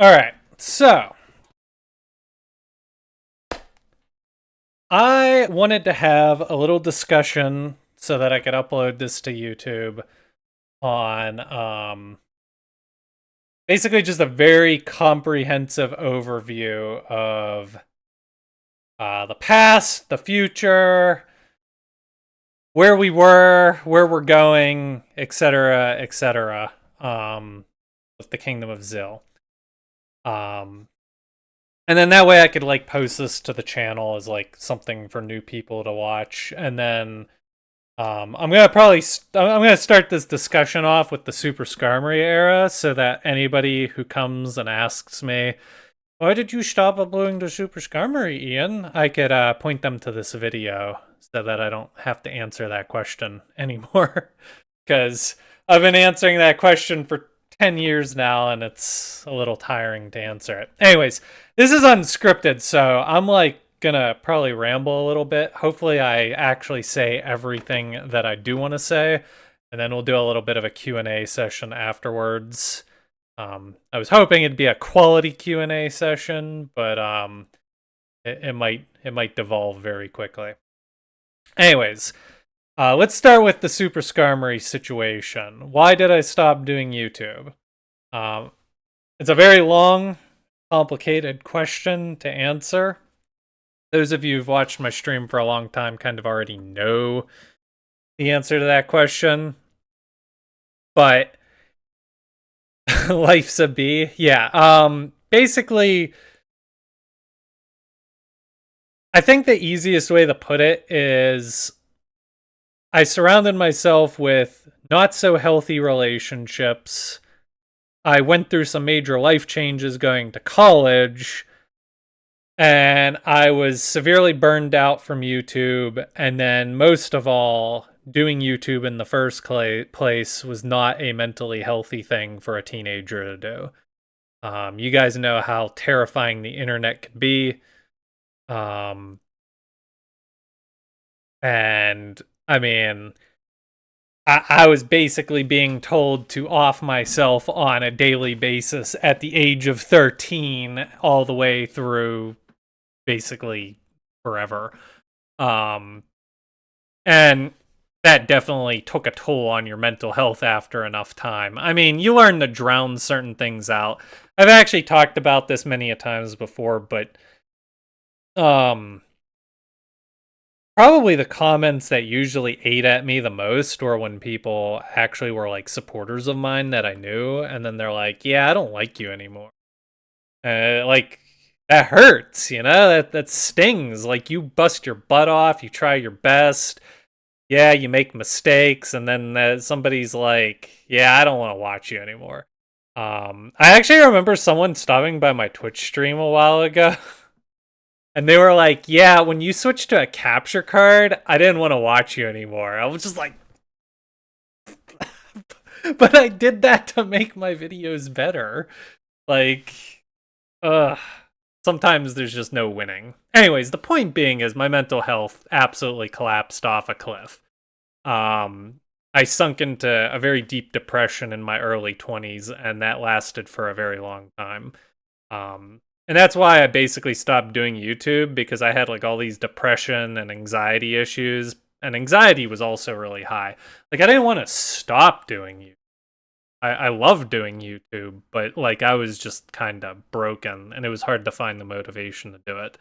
All right. So, I wanted to have a little discussion so that I could upload this to YouTube on basically just a very comprehensive overview of the past, the future, where we were, where we're going, etc., etc. With the Kingdom of Zeal. Um, And then that way I could like post this to the channel as like something for new people to watch. And then I'm gonna I'm gonna start this discussion off with the Super Skarmory era, so that anybody who comes and asks me, "Why did you stop uploading to Super Skarmory, Ian?" I could point them to this video so that I don't have to answer that question anymore. Because I've been answering that question for 10 years now and it's a little tiring to answer it. Anyways, this is unscripted, so I'm like gonna probably ramble a little bit. Hopefully I actually say everything that I do want to say, and then we'll do a little bit of a Q&A session afterwards. I was hoping it'd be a quality Q&A session, but it might devolve very quickly. Anyways, let's start with the Super Skarmory situation. Why did I stop doing YouTube? Um, it's a very long, complicated question to answer. Those of you who've watched my stream for a long time kind of already know the answer to that question. But life's a bee. Yeah. Basically, I think the easiest way to put it is I surrounded myself with not so healthy relationships. I went through some major life changes going to college, and I was severely burned out from YouTube. And then, most of all, doing YouTube in the first place was not a mentally healthy thing for a teenager to do. You guys know how terrifying the internet can be. Um, and I mean, I was basically being told to off myself on a daily basis at the age of 13, all the way through basically forever. Um, and that definitely took a toll on your mental health after enough time. I mean, you learn to drown certain things out. I've actually talked about this many a times before, but um, probably the comments that usually ate at me the most were when people actually were like supporters of mine that I knew, and then they're like, "Yeah, I don't like you anymore." Like that hurts, you know. That stings. Like you bust your butt off, you try your best. Yeah, you make mistakes, and then somebody's like, "Yeah, I don't want to watch you anymore." I actually remember someone stopping by my Twitch stream a while ago. And they were like, "Yeah, when you switched to a capture card, I didn't want to watch you anymore." I was just like, "But I did that to make my videos better." Like, ugh. Sometimes there's just no winning. Anyways, the point being is my mental health absolutely collapsed off a cliff. I sunk into a very deep depression in my early 20s, and that lasted for a very long time. And that's why I basically stopped doing YouTube, because I had like all these depression and anxiety issues, and anxiety was also really high. Like I didn't want to stop doing YouTube. I love doing YouTube, but like I was just kind of broken, and it was hard to find the motivation to do it.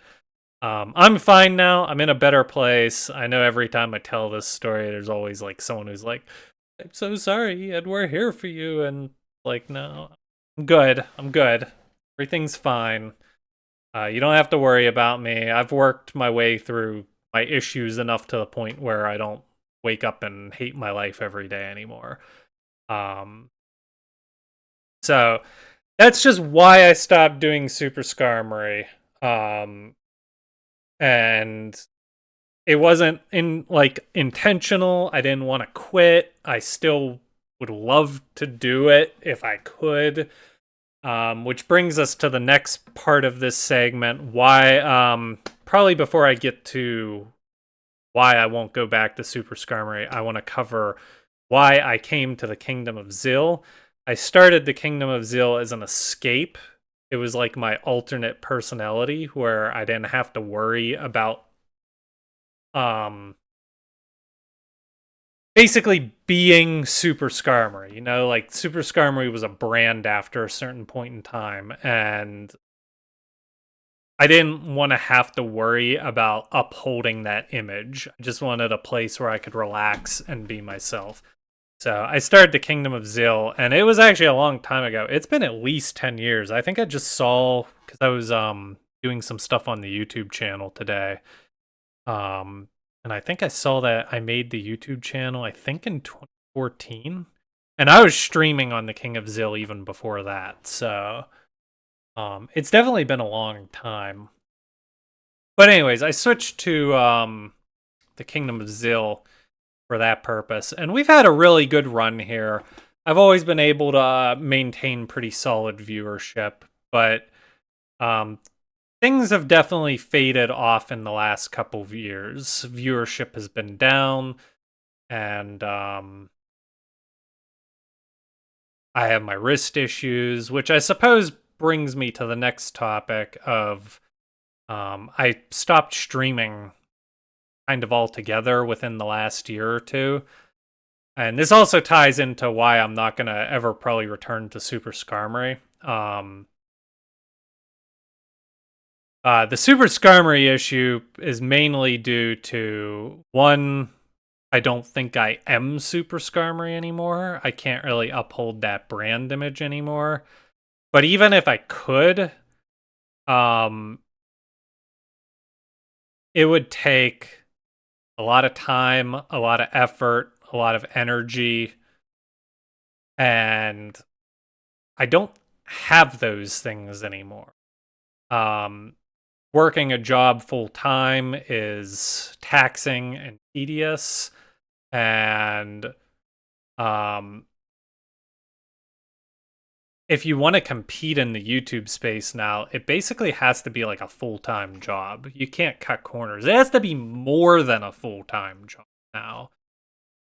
I'm fine now. I'm in a better place. I know every time I tell this story, there's always like someone who's like, "I'm so sorry, and we're here for you." And like, no, I'm good. I'm good. Everything's fine. You don't have to worry about me. I've worked my way through my issues enough to the point where I don't wake up and hate my life every day anymore. Um, so that's just why I stopped doing Super Skarmory. Um, and it wasn't intentional. I didn't want to quit. I still would love to do it if I could. Which brings us to the next part of this segment. Probably before I get to why I won't go back to Super Skarmory, I want to cover why I came to the Kingdom of Zeal. I started the Kingdom of Zeal as an escape it was like my alternate personality where I didn't have to worry about um basically being Super Skarmory. You know, like Super Skarmory was a brand after a certain point in time, and I didn't want to have to worry about upholding that image. I just wanted a place where I could relax and be myself. So I started the Kingdom of Zeal, and it was actually a long time ago. It's been at least 10 years. I think I just saw, because I was doing some stuff on the YouTube channel today. Um, and I think I saw that I made the YouTube channel, I think in 2014. And I was streaming on the King of Zeal even before that. So it's definitely been a long time. But anyways, I switched to the Kingdom of Zeal for that purpose. And we've had a really good run here. I've always been able to maintain pretty solid viewership, but um, things have definitely faded off in the last couple of years. Viewership has been down, and I have my wrist issues, which I suppose brings me to the next topic of I stopped streaming kind of altogether within the last year or two. And this also ties into why I'm not going to ever probably return to Super Skarmory. The Super Skarmory issue is mainly due to one, I don't think I am Super Skarmory anymore. I can't really uphold that brand image anymore. But even if I could, um, it would take a lot of time, a lot of effort, a lot of energy, and I don't have those things anymore. Um, Working a job full time is taxing and tedious, and um, if you want to compete in the YouTube space now, it basically has to be like a full time job. You can't cut corners. It has to be more than a full time job now,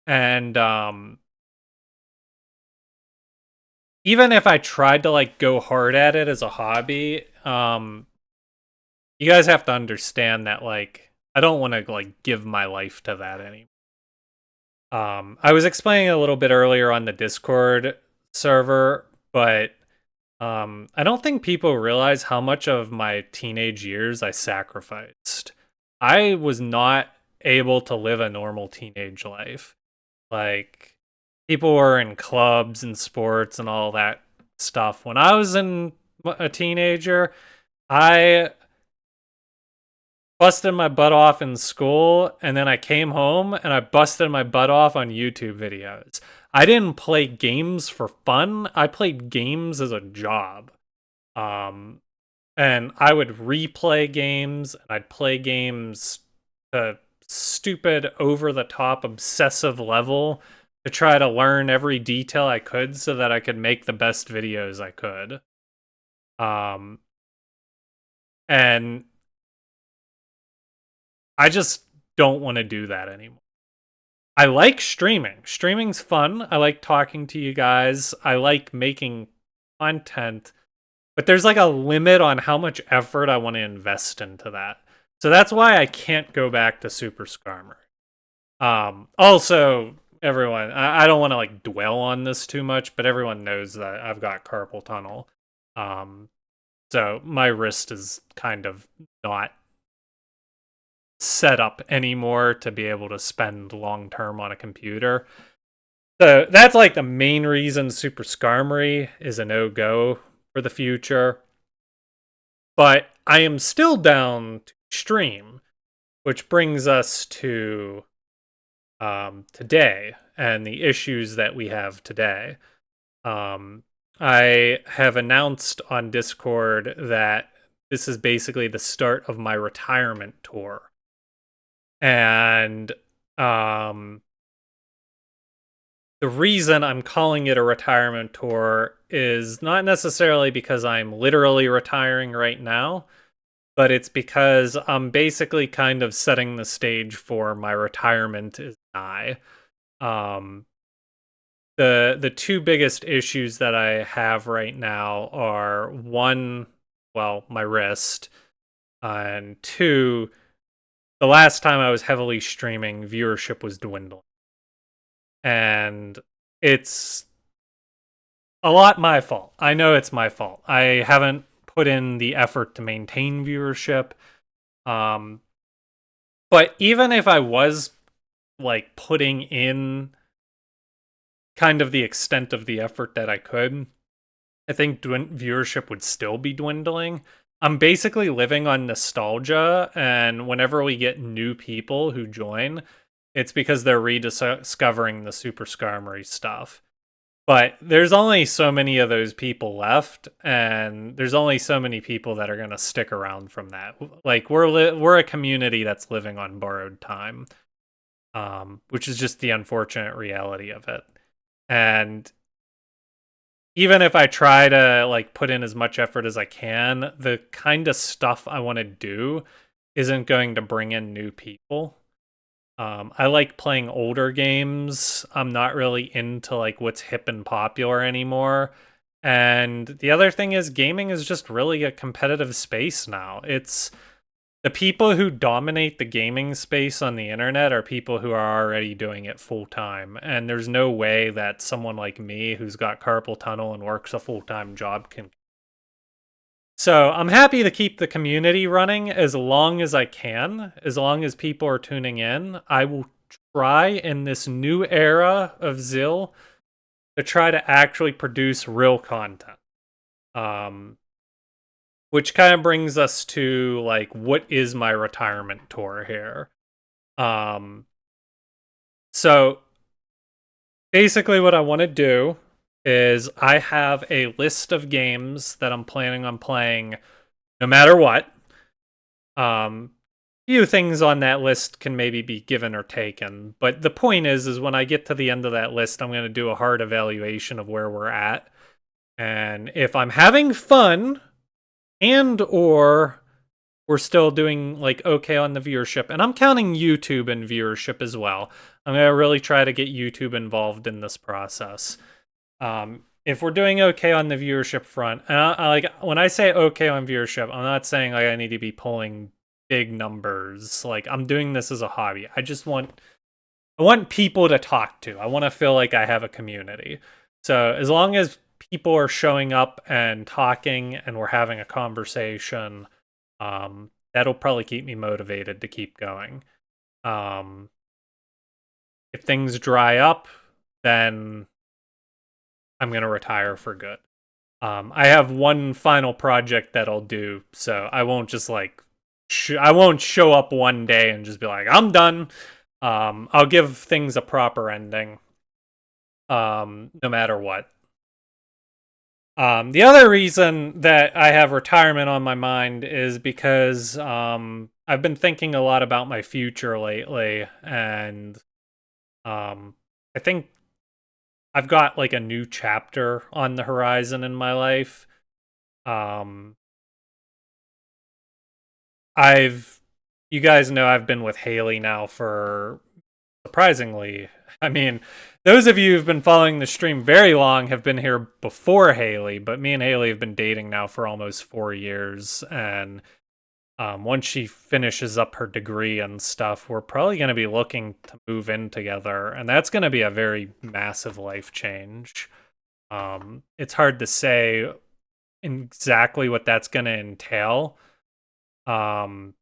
and even if I tried to like go hard at it as a hobby, you guys have to understand that like I don't want to like give my life to that anymore. I was explaining a little bit earlier on the Discord server, but I don't think people realize how much of my teenage years I sacrificed. I was not able to live a normal teenage life. Like people were in clubs and sports and all that stuff. When I was a teenager, I busted my butt off in school, and then I came home and I busted my butt off on YouTube videos. I didn't play games for fun. I played games as a job. Um, and I would replay games, and I'd play games to stupid, over the top, obsessive level to try to learn every detail I could so that I could make the best videos I could. Um, and I just don't want to do that anymore. I like streaming. Streaming's fun. I like talking to you guys. I like making content, but there's like a limit on how much effort I want to invest into that. So that's why I can't go back to Super Skarmory. Also, everyone, I don't want to like dwell on this too much, but everyone knows that I've got carpal tunnel. Um, so my wrist is kind of not set up anymore to be able to spend long term on a computer. So that's like the main reason Super Skarmory is a no go for the future. But I am still down to stream, which brings us to today and the issues that we have today. Um, I have announced on Discord that this is basically the start of my retirement tour. And the reason I'm calling it a retirement tour is not necessarily because I'm literally retiring right now, but it's because I'm basically kind of setting the stage for my retirement is nigh. Um, the two biggest issues that I have right now are one, well, my wrist, and two, the last time I was heavily streaming, viewership was dwindling. And it's a lot my fault. I know it's my fault. I haven't put in the effort to maintain viewership. Um, but even if I was like putting in kind of the extent of the effort that I could, I think viewership would still be dwindling. I'm basically living on nostalgia, and whenever we get new people who join, it's because they're rediscovering the Super Skarmory stuff. But there's only so many of those people left, and there's only so many people that are going to stick around from that. Like we're a community that's living on borrowed time, which is just the unfortunate reality of it. And even if I try to like put in as much effort as I can, the kind of stuff I want to do isn't going to bring in new people. I like playing older games. I'm not really into like what's hip and popular anymore. And the other thing is gaming is just really a competitive space now. It's the people who dominate the gaming space on the internet are people who are already doing it full time. And there's no way that someone like me who's got carpal tunnel and works a full-time job can. So I'm happy to keep the community running as long as I can, as long as people are tuning in. I will try in this new era of Zeal to try to actually produce real content. Um, which kind of brings us to like, what is my retirement tour here? Um, so basically, what I want to do is I have a list of games that I'm planning on playing no matter what. Um, few things on that list can maybe be given or taken, but the point is when I get to the end of that list, I'm going to do a hard evaluation of where we're at, and if I'm having fun and or we're still doing like okay on the viewership, and I'm counting YouTube and viewership as well. I'm going to really try to get YouTube involved in this process. If we're doing okay on the viewership front, and like when I say okay on viewership, I'm not saying like I need to be pulling big numbers. Like I'm doing this as a hobby. I want people to talk to. I want to feel like I have a community. So as long as people are showing up and talking and we're having a conversation, that'll probably keep me motivated to keep going. Um, if things dry up, then I'm going to retire for good. I have one final project that I'll do, so I won't just like I won't show up one day and just be like I'm done. I'll give things a proper ending, no matter what. The other reason that I have retirement on my mind is because I've been thinking a lot about my future lately, and I think I've got like a new chapter on the horizon in my life. Um, I've, you guys know I've been with Haley now for surprisingly, I mean, those of you who've been following the stream very long have been here before Haley, but me and Haley have been dating now for almost 4 years. And once she finishes up her degree and stuff, we're probably going to be looking to move in together. And that's going to be a very massive life change. It's hard to say exactly what that's going to entail. Um,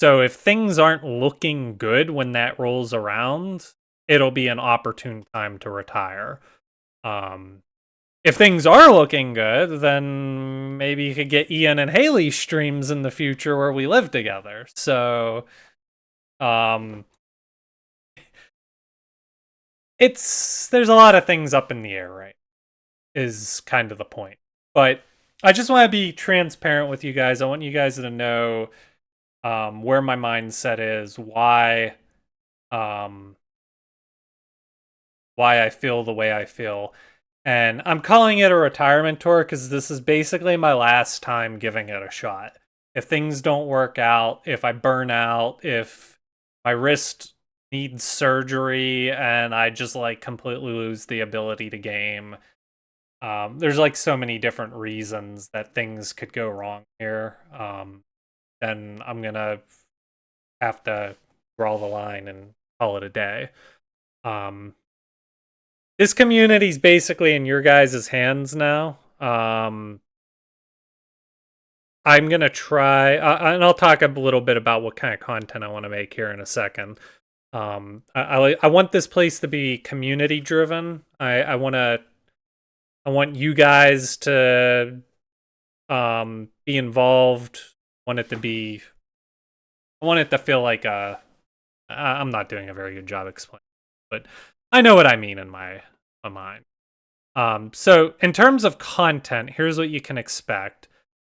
so if things aren't looking good when that rolls around, it'll be an opportune time to retire. Um, if things are looking good, then maybe you could get Ian and Haley streams in the future where we live together. So, um, there's a lot of things up in the air, right? Is kind of the point. But I just want to be transparent with you guys. I want you guys to know where my mindset is, um, why I feel the way I feel. And I'm calling it a retirement tour because this is basically my last time giving it a shot. If things don't work out, if I burn out, if my wrist need surgery and I just like completely lose the ability to game. There's like so many different reasons that things could go wrong here. Then I'm gonna have to draw the line and call it a day. Um, this community's basically in your guys' hands now. I'm gonna try, and I'll talk a little bit about what kind of content I want to make here in a second. I want this place to be community driven. I want you guys to be involved. Want it to be I want it to feel like I'm not doing a very good job explaining, but I know what I mean in my mind. So in terms of content, here's what you can expect.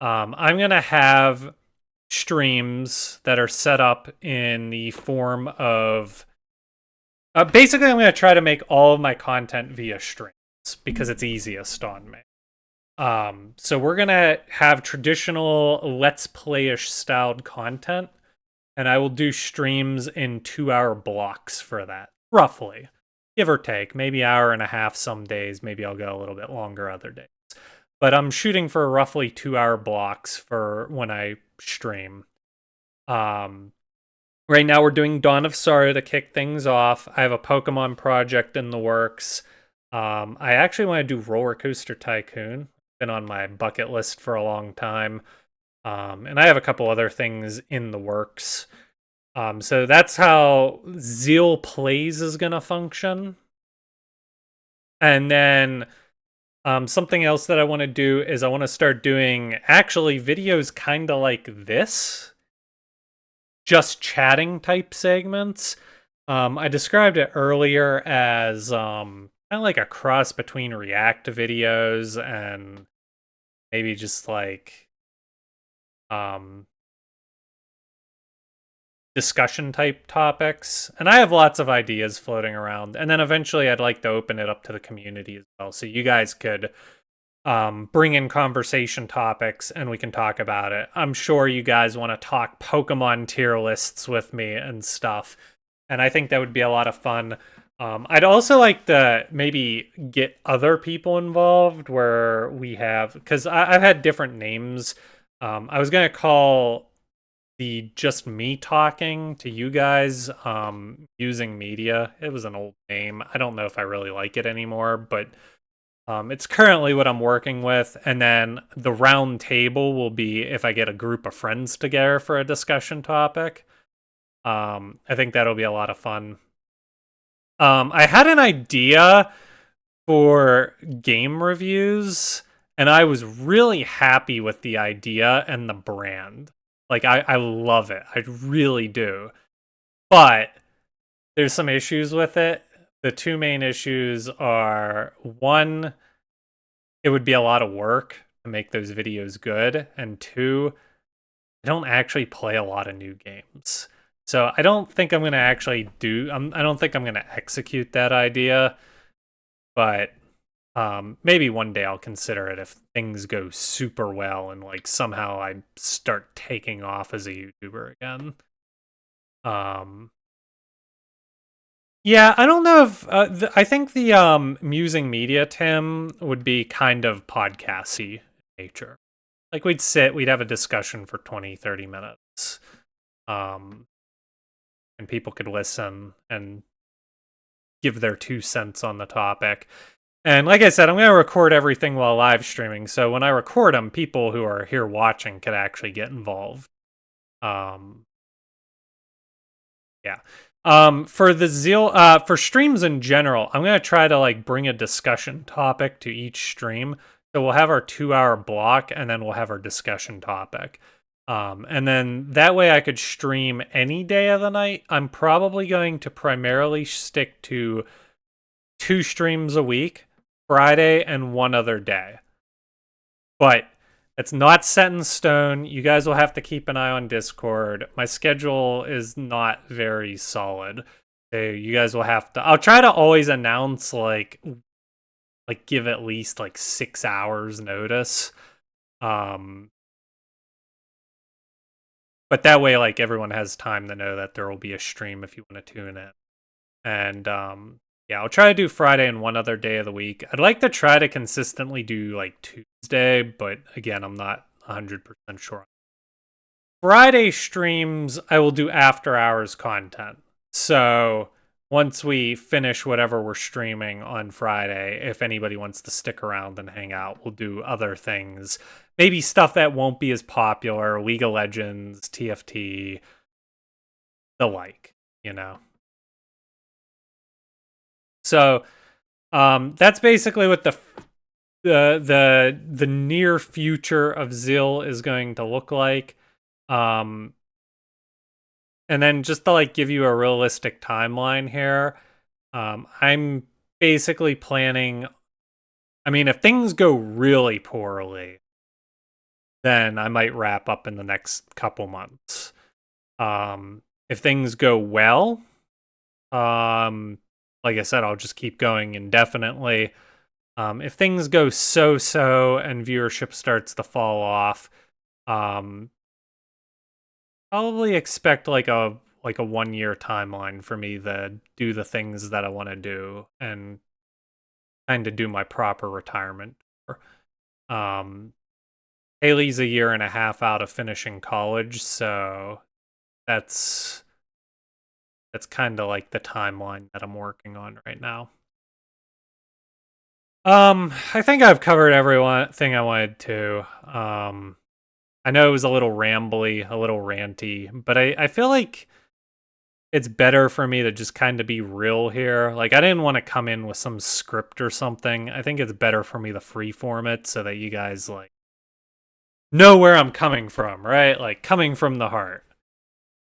I'm gonna have streams that are set up in the form of basically I'm gonna try to make all of my content via streams because it's easiest on me. So we're gonna have traditional Let's Play-ish styled content, and I will do streams in 2-hour blocks for that, roughly, give or take, maybe hour and a half some days. Maybe I'll go a little bit longer other days, but I'm shooting for roughly 2-hour blocks for when I stream. Right now we're doing Dawn of Sorrow to kick things off. I have a Pokemon project in the works. I actually want to do Roller Coaster Tycoon. Been on my bucket list for a long time. And I have a couple other things in the works. So that's how Zeal Plays is going to function. And then something else that I want to do is I want to start doing actually videos kind of like this. Just chatting type segments. I described it earlier as kind of like a cross between React videos and maybe just like discussion type topics. And I have lots of ideas floating around. And then eventually I'd like to open it up to the community as well. So you guys could bring in conversation topics and we can talk about it. I'm sure you guys want to talk Pokemon tier lists with me and stuff. And I think that would be a lot of fun. I'd also like to maybe get other people involved where we have, because I've had different names. I was going to call the Just Me Talking to you guys using media. It was an old name. I don't know if I really like it anymore, but it's currently what I'm working with. And then the round table will be if I get a group of friends together for a discussion topic. I think that'll be a lot of fun. I had an idea for game reviews, and I was really happy with the idea and the brand. Like, I love it. I really do. But there's some issues with it. The two main issues are, one, it would be a lot of work to make those videos good, and two, I don't actually play a lot of new games. So I don't think I'm going to actually I don't think I'm going to execute that idea, but maybe one day I'll consider it if things go super well and like somehow I start taking off as a YouTuber again. Yeah, I don't know if I think the musing media Tim would be kind of podcasty nature. Like we'd have a discussion for 20-30 minutes. Um and people could listen and give their 2 cents on the topic. And like I said, I'm going to record everything while live streaming. So when I record them, people who are here watching could actually get involved. Yeah. For the Zeal, for streams in general, I'm going to try to like bring a discussion topic to each stream. So we'll have our 2-hour block and then we'll have our discussion topic. And then that way I could stream any day of the night. I'm probably going to primarily stick to 2 streams a week, Friday and one other day. But it's not set in stone. You guys will have to keep an eye on Discord. My schedule is not very solid. So you guys will have to, I'll try to always announce like give at least like 6 hours notice. But that way, like, everyone has time to know that there will be a stream if you want to tune in. And yeah, I'll try to do Friday and one other day of the week. I'd like to try to consistently do like Tuesday, but again, I'm not 100% sure. Friday streams, I will do after hours content. So once we finish whatever we're streaming on Friday, if anybody wants to stick around and hang out, we'll do other things. Maybe stuff that won't be as popular, League of Legends, TFT, the like, you know. So that's basically what the near future of Zeal is going to look like. Um, and then just to like give you a realistic timeline here, I'm basically planning. I mean, if things go really poorly, then I might wrap up in the next couple months. If things go well, like I said, I'll just keep going indefinitely. If things go so and viewership starts to fall off, um, probably expect like a 1 year timeline for me to do the things that I want to do and kind of do my proper retirement. Um, Haley's a year and a half out of finishing college, so that's kind of like the timeline that I'm working on right now. I think I've covered everything I wanted to. I know it was a little rambly, a little ranty, but I feel like it's better for me to just kind of be real here. Like, I didn't want to come in with some script or something. I think it's better for me to freeform it so that you guys, like, know where I'm coming from, right? Like, coming from the heart.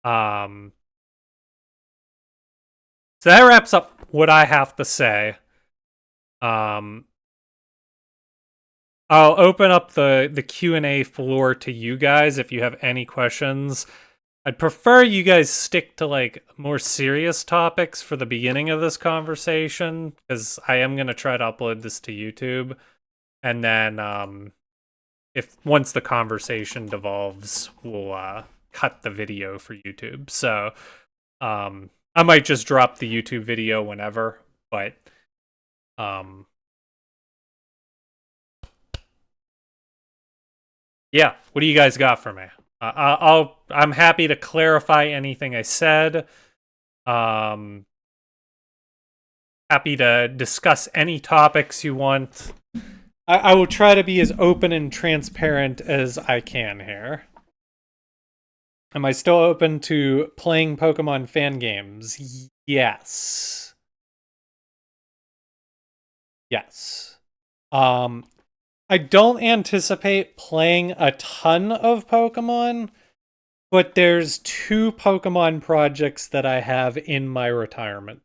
Um, so that wraps up what I have to say. Um, I'll open up the Q&A floor to you guys if you have any questions. I'd prefer you guys stick to like more serious topics for the beginning of this conversation because I am going to try to upload this to YouTube, and then if once the conversation devolves, we'll cut the video for YouTube. So I might just drop the YouTube video whenever, but um yeah, what do you guys got for me? I'm happy to clarify anything I said. Um, Happy to discuss any topics you want. I will try to be as open and transparent as I can here. Am I still open to playing Pokemon fan games? Yes. Yes. Um, I don't anticipate playing a ton of Pokemon, but there's 2 Pokemon projects that I have in my retirement.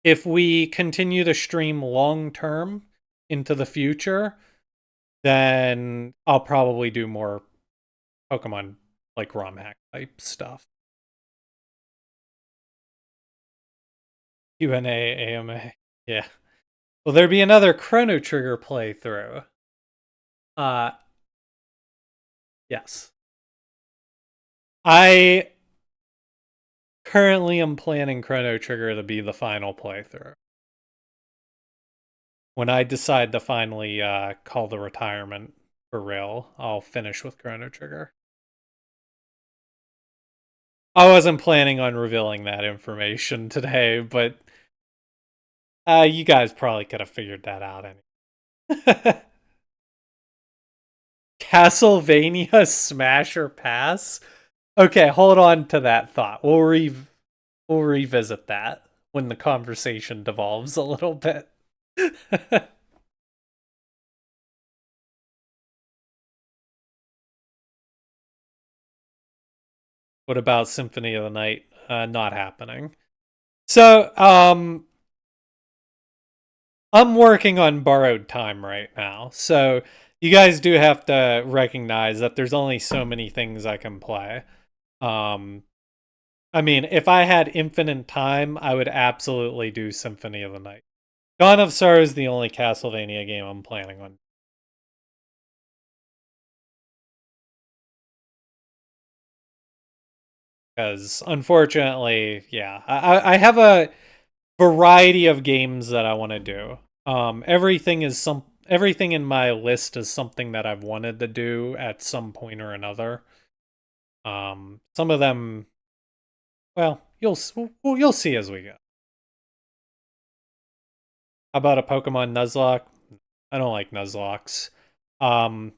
If we continue to stream long term into the future, then I'll probably do more Pokemon like ROM hack type stuff. UNA, AMA. Yeah. Will there be another Chrono Trigger playthrough? Uh yes. I currently am planning Chrono Trigger to be the final playthrough. When I decide to finally call the retirement for real, I'll finish with Chrono Trigger. I wasn't planning on revealing that information today, but you guys probably could have figured that out anyway. Castlevania Smash or Pass? Okay, hold on to that thought. We'll revisit that when the conversation devolves a little bit. What about Symphony of the Night? Not happening. So, I'm working on borrowed time right now. So, you guys do have to recognize that there's only so many things I can play. Um, I mean, if I had infinite time, I would absolutely do Symphony of the Night. Dawn of Sorrow is the only Castlevania game I'm planning on. Because unfortunately, yeah, I have a variety of games that I want to do. Everything in my list is something that I've wanted to do at some point or another. Some of them, well, you'll see as we go. How about a Pokemon Nuzlocke? I don't like Nuzlockes. Um,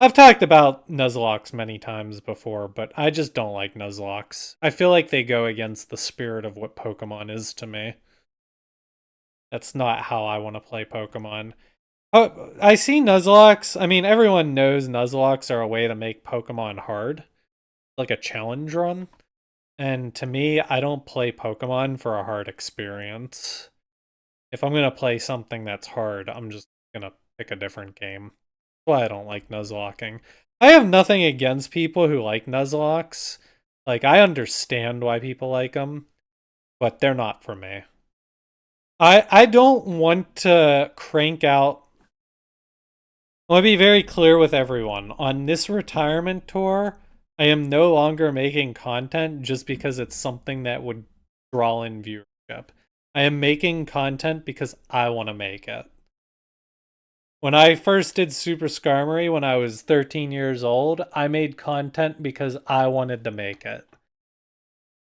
I've talked about Nuzlocks many times before, but I just don't like Nuzlocks. I feel like they go against the spirit of what Pokemon is to me. That's not how I want to play Pokemon. Oh, I see Nuzlocks. I mean, everyone knows Nuzlocks are a way to make Pokemon hard, like a challenge run. And to me, I don't play Pokemon for a hard experience. If I'm gonna play something that's hard, I'm just gonna pick a different game. That's why I don't like Nuzlocking. I have nothing against people who like Nuzlocks. Like, I understand why people like them, but they're not for me. I don't want to crank out. I want to be very clear with everyone. On this retirement tour, I am no longer making content just because it's something that would draw in viewership. I am making content because I want to make it. When I first did Super Skarmory when I was 13 years old, I made content because I wanted to make it.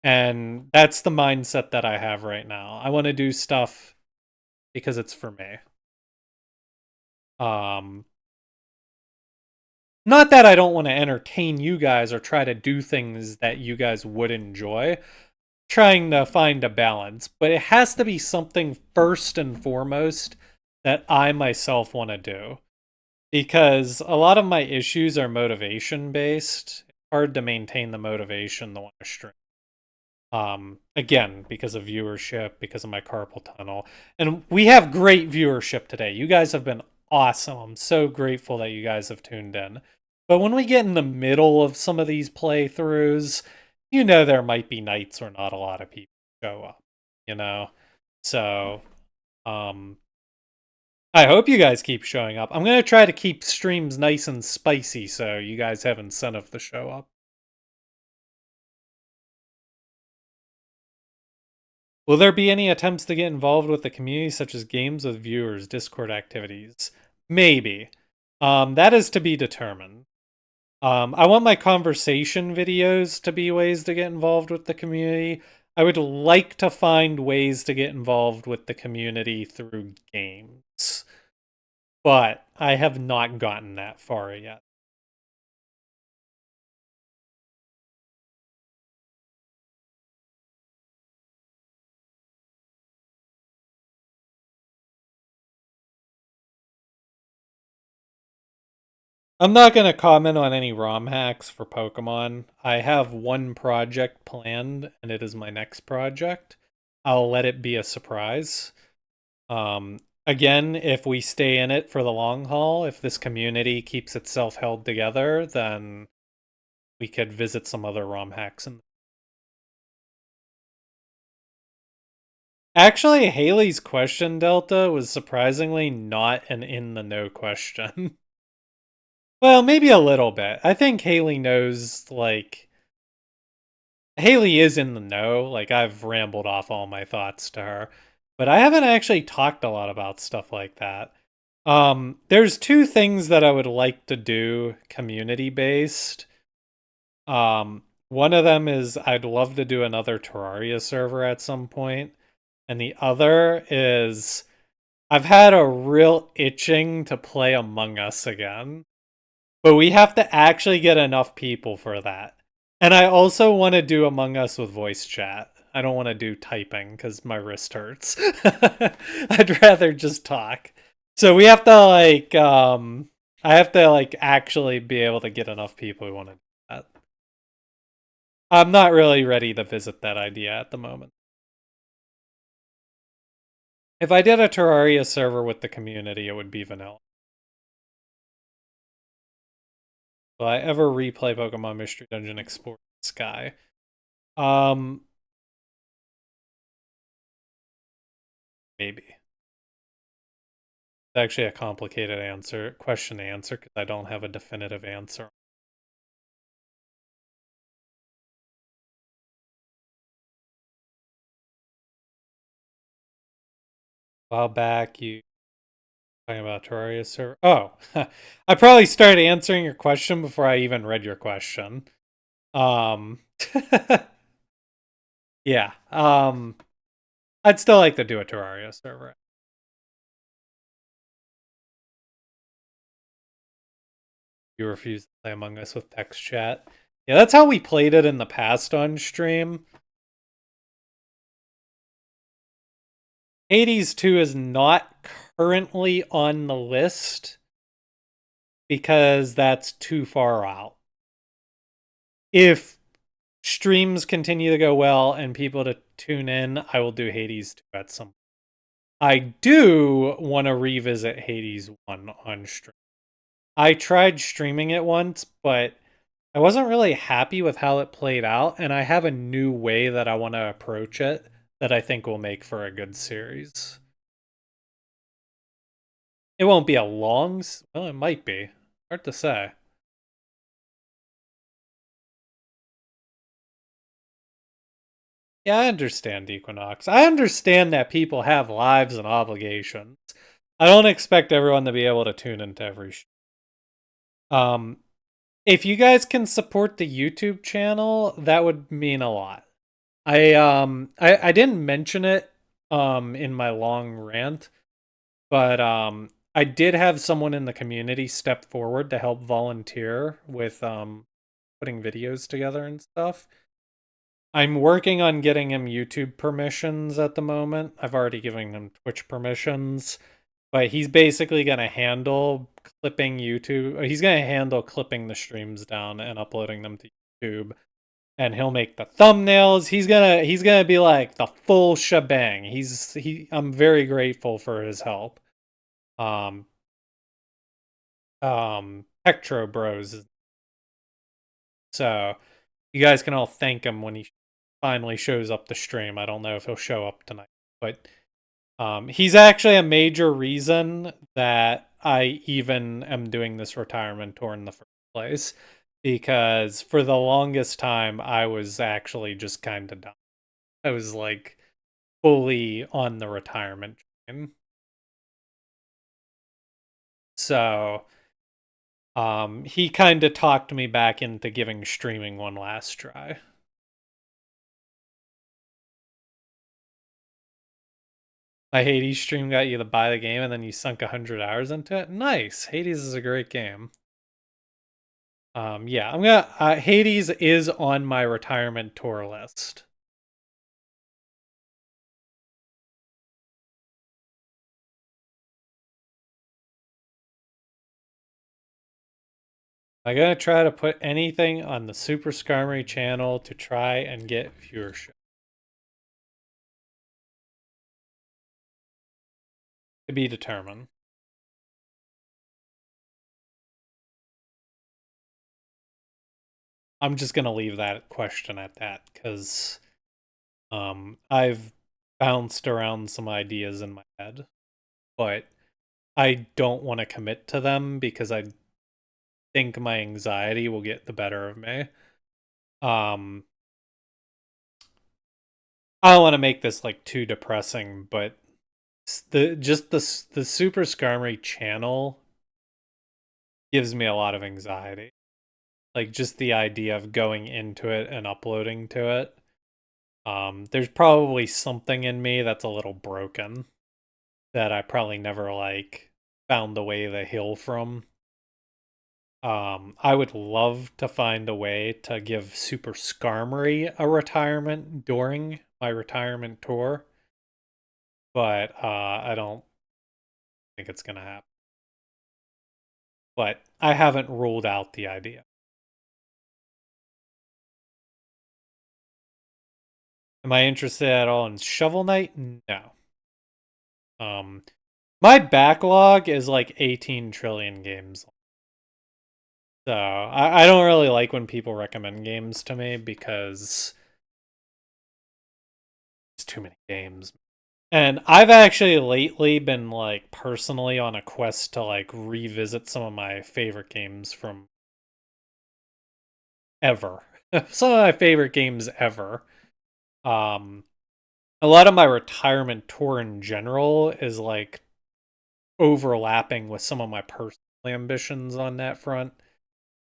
And that's the mindset that I have right now. I want to do stuff because it's for me. Um Not that I don't want to entertain you guys or try to do things that you guys would enjoy. Trying to find a balance, but it has to be something first and foremost that I myself want to do. Because a lot of my issues are motivation based. It's hard to maintain the motivation to want to stream. Again, because of viewership, because of my carpal tunnel. And we have great viewership today. You guys have been awesome. I'm so grateful that you guys have tuned in. But when we get in the middle of some of these playthroughs, you know there might be nights where not a lot of people show up, you know? So, um, I hope you guys keep showing up. I'm going to try to keep streams nice and spicy so you guys have incentive to show up. Will there be any attempts to get involved with the community, such as games with viewers, Discord activities? Maybe. That is to be determined. I want my conversation videos to be ways to get involved with the community. I would like to find ways to get involved with the community through games, but I have not gotten that far yet. I'm not going to comment on any ROM hacks for Pokemon. I have one project planned, and it is my next project. I'll let it be a surprise. Again, if we stay in it for the long haul, if this community keeps itself held together, then we could visit some other ROM hacks. Actually, Haley's question, Delta, was surprisingly not an in the know question. Well, maybe a little bit. I think Haley knows, like, Haley is in the know. Like, I've rambled off all my thoughts to her, but I haven't actually talked a lot about stuff like that. There's two things that I would like to do community based. One of them is I'd love to do another Terraria server at some point, and the other is I've had a real itching to play Among Us again. But we have to actually get enough people for that. And I also want to do Among Us with voice chat. I don't want to do typing because my wrist hurts. I'd rather just talk. So we have to I have to actually be able to get enough people who want to do that. I'm not really ready to visit that idea at the moment. If I did a Terraria server with the community, it would be vanilla. Will I ever replay Pokemon Mystery Dungeon Explorer Sky? Um, Maybe. It's actually a complicated question to answer because I don't have a definitive answer. A while back, you talking about Terraria server. Oh, I probably started answering your question before I even read your question. Um, yeah. I'd still like to do a Terraria server. You refuse to play Among Us with text chat. Yeah, that's how we played it in the past on stream. Hades 2 is not currently on the list because that's too far out. If streams continue to go well and people to tune in, I will do Hades 2 at some point. I do want to revisit Hades 1 on stream. I tried streaming it once, but I wasn't really happy with how it played out, and I have a new way that I want to approach it that I think will make for a good series. It won't be a long, well, it might be. Hard to say. Yeah, I understand Equinox. I understand that people have lives and obligations. I don't expect everyone to be able to tune into every show. If you guys can support the YouTube channel, that would mean a lot. I didn't mention it in my long rant, but I did have someone in the community step forward to help volunteer with putting videos together and stuff. I'm working on getting him YouTube permissions at the moment. I've already given him Twitch permissions, but he's basically going to handle clipping YouTube. He's going to handle clipping the streams down and uploading them to YouTube. And he'll make the thumbnails. He's gonna be like the full shebang. I'm very grateful for his help. Um Pektro Bros. So you guys can all thank him when he finally shows up to stream. I don't know if he'll show up tonight, but he's actually a major reason that I even am doing this retirement tour in the first place. Because for the longest time, I was actually just kind of done. I was like fully on the retirement train. So, he kind of talked me back into giving streaming one last try. My Hades stream got you to buy the game and then you sunk 100 hours into it. Nice. Hades is a great game. Yeah, I'm gonna. Hades is on my retirement tour list. I'm gonna try to put anything on the Super Skarmory channel to try and get viewership. To be determined. I'm just gonna leave that question at that because I've bounced around some ideas in my head, but I don't want to commit to them because I think my anxiety will get the better of me. Um, I don't want to make this like too depressing, but the Super Skarmory channel gives me a lot of anxiety. Like just the idea of going into it and uploading to it. There's probably something in me that's a little broken that I probably never like found a way to heal from. I would love to find a way to give Super Skarmory a retirement during my retirement tour, but I don't think it's gonna happen. But I haven't ruled out the idea. Am I interested at all in Shovel Knight? No. Um, my backlog is like 18 trillion games. So I don't really like when people recommend games to me because it's too many games. And I've actually lately been like personally on a quest to like revisit some of my favorite games from ever. Some of my favorite games ever. Um a lot of my retirement tour in general is like overlapping with some of my personal ambitions on that front.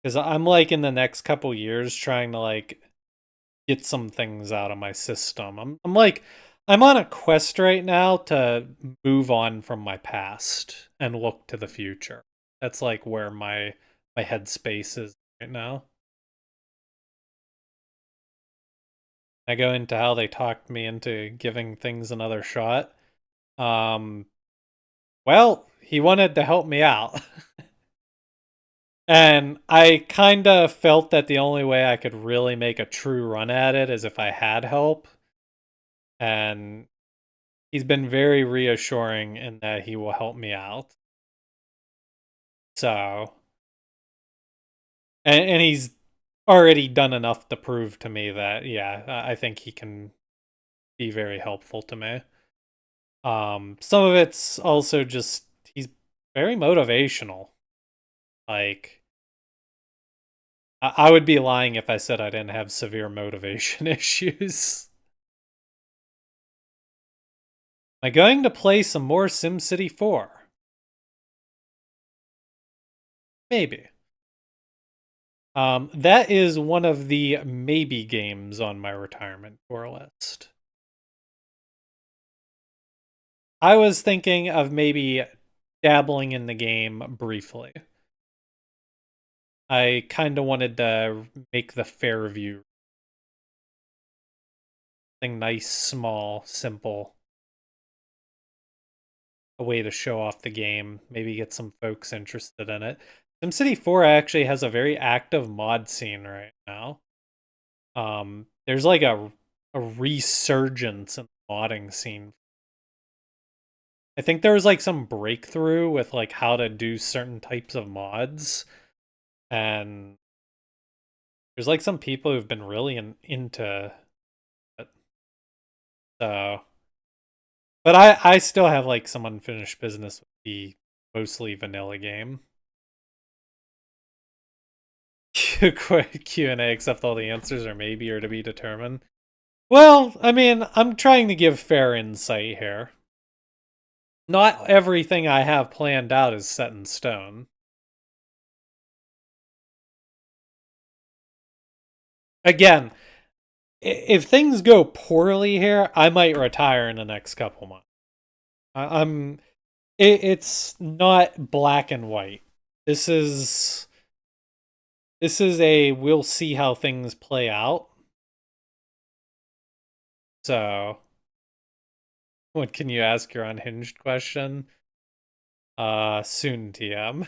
Because I'm like in the next couple years trying to like get some things out of my system. I'm like I'm on a quest right now to move on from my past and look to the future. That's like where my headspace is right now. I go into how they talked me into giving things another shot. Um, well, he wanted to help me out. And I kind of felt that the only way I could really make a true run at it is if I had help. And he's been very reassuring in that he will help me out. So, and he's already done enough to prove to me that, yeah, I think he can be very helpful to me. Some of it's also just, he's very motivational. Like, I would be lying if I said I didn't have severe motivation issues. Am I going to play some more SimCity 4? Maybe. That is one of the maybe games on my retirement tour list. I was thinking of maybe dabbling in the game briefly. I kind of wanted to make the Fairview thing nice, small, simple. A way to show off the game, maybe get some folks interested in it. SimCity 4 actually has a very active mod scene right now. There's like a resurgence in the modding scene. I think there was like some breakthrough with like how to do certain types of mods, and there's like some people who've been really into it. So, but I still have like some unfinished business with the mostly vanilla game. Q&A, except all the answers are maybe or to be determined. Well, I mean, I'm trying to give fair insight here. Not everything I have planned out is set in stone. Again, if things go poorly here, I might retire in the next couple months. I'm. It's not black and white. This is a we'll see how things play out. So, what can you ask your unhinged question? Soon, TM.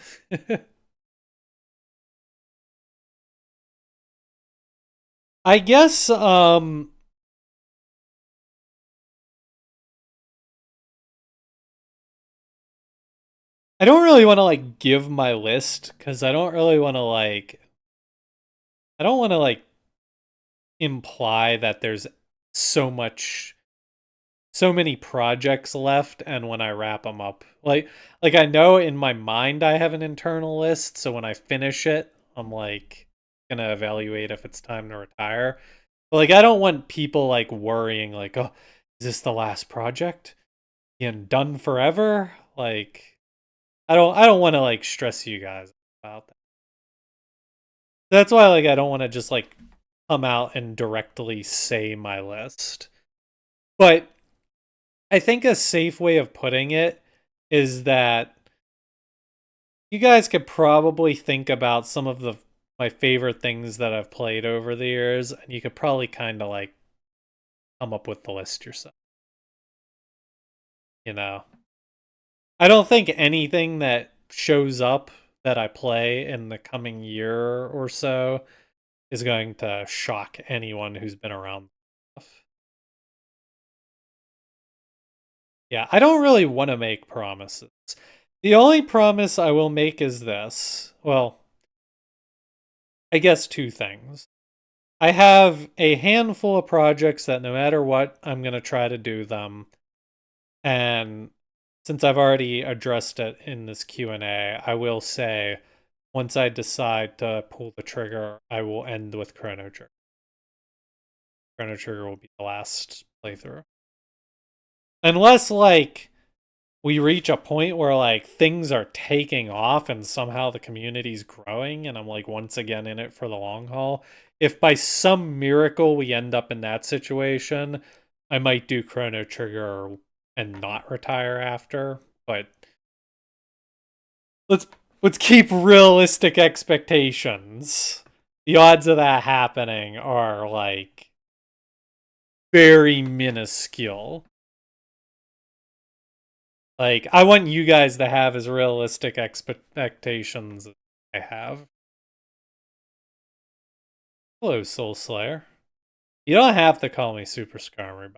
I guess I don't really want to like give my list cuz I don't really want to like I don't want to like imply that there's so much so many projects left and when I wrap them up. Like I know in my mind I have an internal list, so when I finish it, I'm like going to evaluate if it's time to retire. But like I don't want people like worrying like, "Oh, is this the last project? And done forever?" Like I don't want to like stress you guys about that. That's why like I don't want to just like come out and directly say my list. But I think a safe way of putting it is that you guys could probably think about some of the my favorite things that I've played over the years, and you could probably kind of like come up with the list yourself. You know, I don't think anything that shows up that I play in the coming year or so is going to shock anyone who's been around. Yeah, I don't really want to make promises. The only promise I will make is this. Well, I guess two things. I have a handful of projects that no matter what, I'm going to try to do them. And since I've already addressed it in this Q&A, I will say once I decide to pull the trigger, I will end with Chrono Trigger. Chrono Trigger will be the last playthrough. Unless like we reach a point where like things are taking off and somehow the community's growing and I'm like once again in it for the long haul. If by some miracle we end up in that situation, I might do Chrono Trigger and not retire after, but let's let's keep realistic expectations. The odds of that happening are like very minuscule. Like, I want you guys to have as realistic expectations as I have. Hello, Soul Slayer. You don't have to call me Super Skarmory.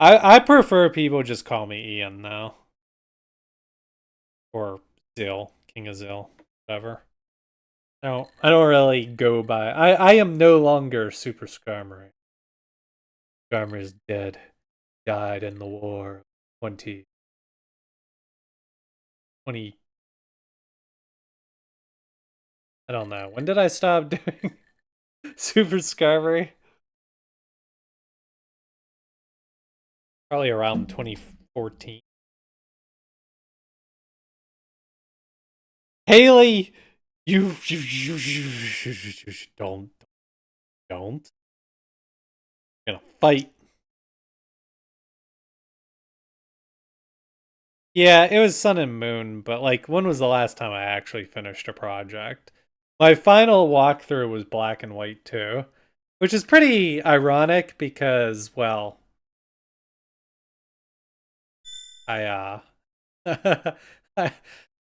I prefer people just call me Ian now. Or Zeal, King of Zeal, whatever. I don't really go by. I am no longer Super Skarmory. Skarmory is dead. Died in the war. 20. I don't know. When did I stop doing Super Skarmory? Probably around 2014. Haley, you don't. I'm gonna fight. Yeah, it was Sun and Moon, but like, when was the last time I actually finished a project? My final walkthrough was Black and White 2, which is pretty ironic because, well, I I,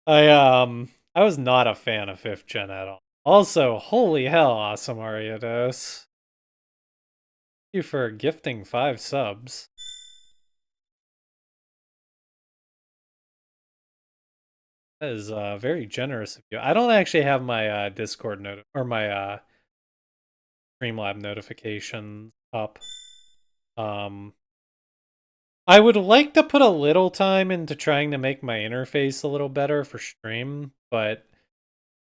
I was not a fan of 5th gen at all. Also, holy hell, awesome Ariados. Thank you for gifting 5 subs. That is very generous of you. I don't actually have my Discord note or my Streamlab notifications up. Um, I would like to put a little time into trying to make my interface a little better for stream, but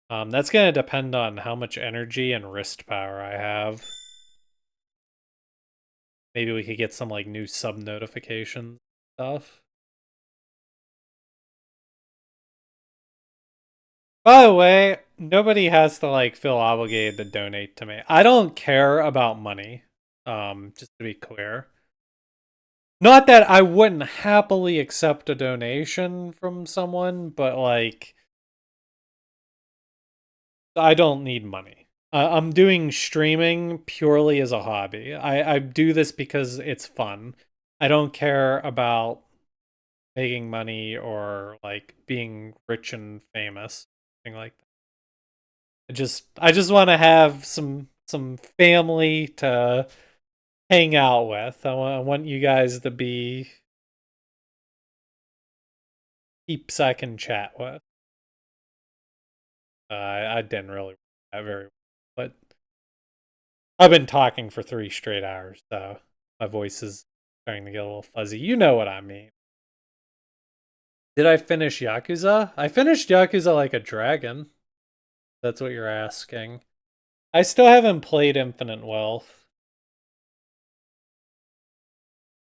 that's going to depend on how much energy and wrist power I have. Maybe we could get some like new sub notification stuff. By the way, nobody has to like feel obligated to donate to me. I don't care about money. Just to be clear. Not that I wouldn't happily accept a donation from someone, but like I don't need money. I'm doing streaming purely as a hobby. I do this because it's fun. I don't care about making money or like being rich and famous, thing like that. I just want to have some family to hang out with. I want you guys to be peeps I can chat with. I didn't really that very well, but I've been talking for 3 straight hours, so my voice is starting to get a little fuzzy. You know what I mean. Did I finish Yakuza? I finished Yakuza like a dragon. That's what you're asking. I still haven't played Infinite Wealth.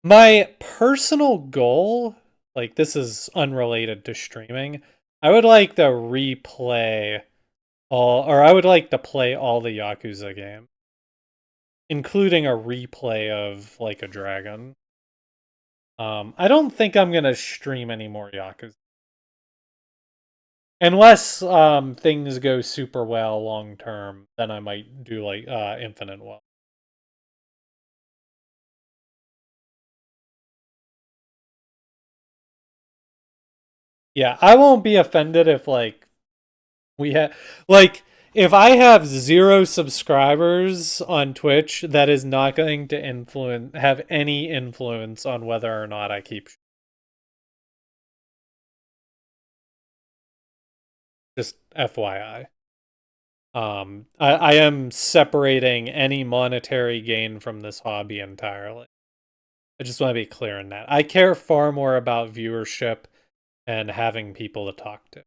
My personal goal, like this is unrelated to streaming, I would like to replay I would like to play all the Yakuza games, including a replay of Like a Dragon. I don't think I'm gonna stream any more Yakuza. Unless things go super well long term, then I might do like Infinite Well. Yeah, I won't be offended if like we have like if I have 0 subscribers on Twitch, that is not going to have any influence on whether or not I keep. Just FYI. I am separating any monetary gain from this hobby entirely. I just want to be clear in that. I care far more about viewership and having people to talk to.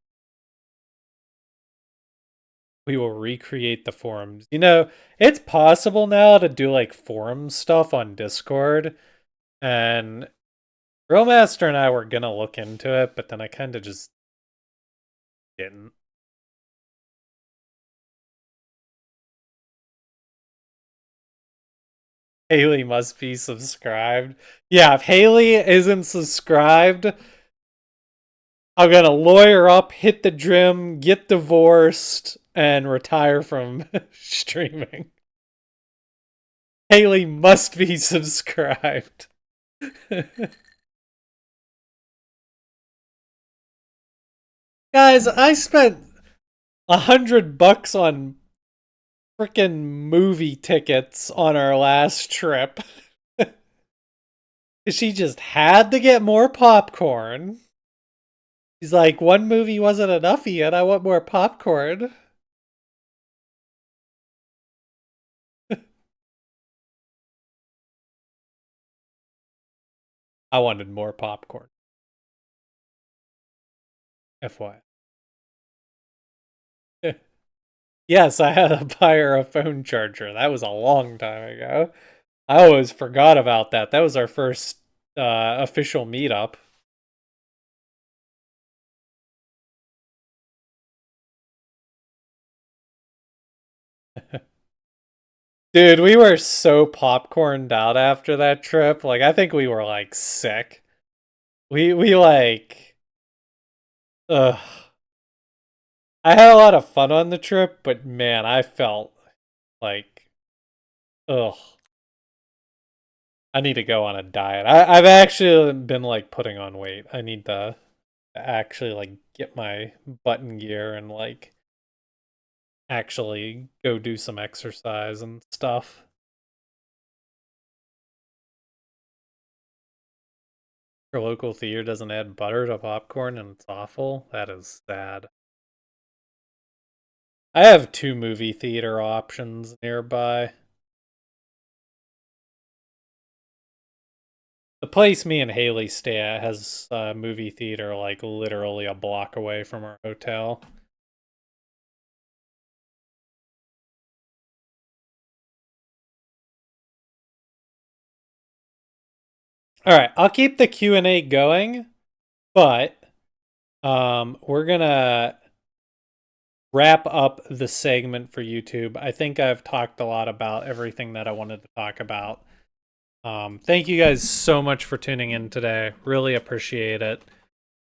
We will recreate the forums. You know, it's possible now to do like forum stuff on Discord, and Realmaster and I were gonna look into it, but then I kind of just didn't. Haley must be subscribed. Yeah, if Haley isn't subscribed, I'm gonna lawyer up, hit the gym, get divorced, and retire from streaming. Haley must be subscribed. Guys, I spent $100 on freaking movie tickets on our last trip. She just had to get more popcorn. She's like, one movie wasn't enough yet. I want more popcorn. I wanted more popcorn. FYI. Yes, I had to buy her a phone charger. That was a long time ago. I always forgot about that. That was our first official meetup. Dude, we were so popcorned out after that trip. Like, I think we were like sick. We like, ugh. I had a lot of fun on the trip, but man, I felt like, ugh. I need to go on a diet. I've actually been like putting on weight. I need to actually like get my button gear and like actually go do some exercise and stuff. Your local theater doesn't add butter to popcorn and it's awful. That is sad. I have 2 movie theater options nearby. The place me and Haley stay at has a movie theater like literally a block away from our hotel. All right, I'll keep the Q&A going, but we're going to wrap up the segment for YouTube. I think I've talked a lot about everything that I wanted to talk about. Thank you guys so much for tuning in today. Really appreciate it.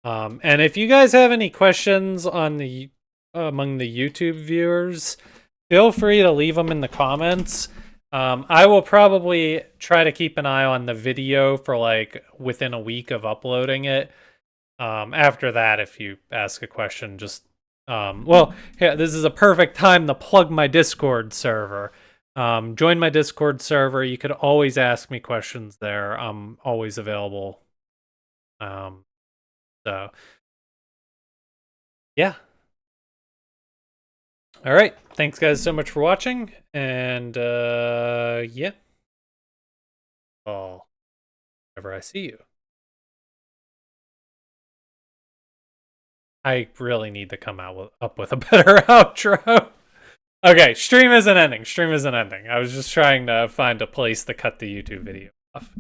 And if you guys have any questions on the among the YouTube viewers, feel free to leave them in the comments. I will probably try to keep an eye on the video for like within a week of uploading it. After that, if you ask a question, just well, yeah, this is a perfect time to plug my Discord server. Join my Discord server. You could always ask me questions there. I'm always available. So yeah. All right. Thanks guys so much for watching. And yeah. Oh, whenever I see you. I really need to come up with a better outro. Okay, stream isn't ending. Stream isn't ending. I was just trying to find a place to cut the YouTube video off.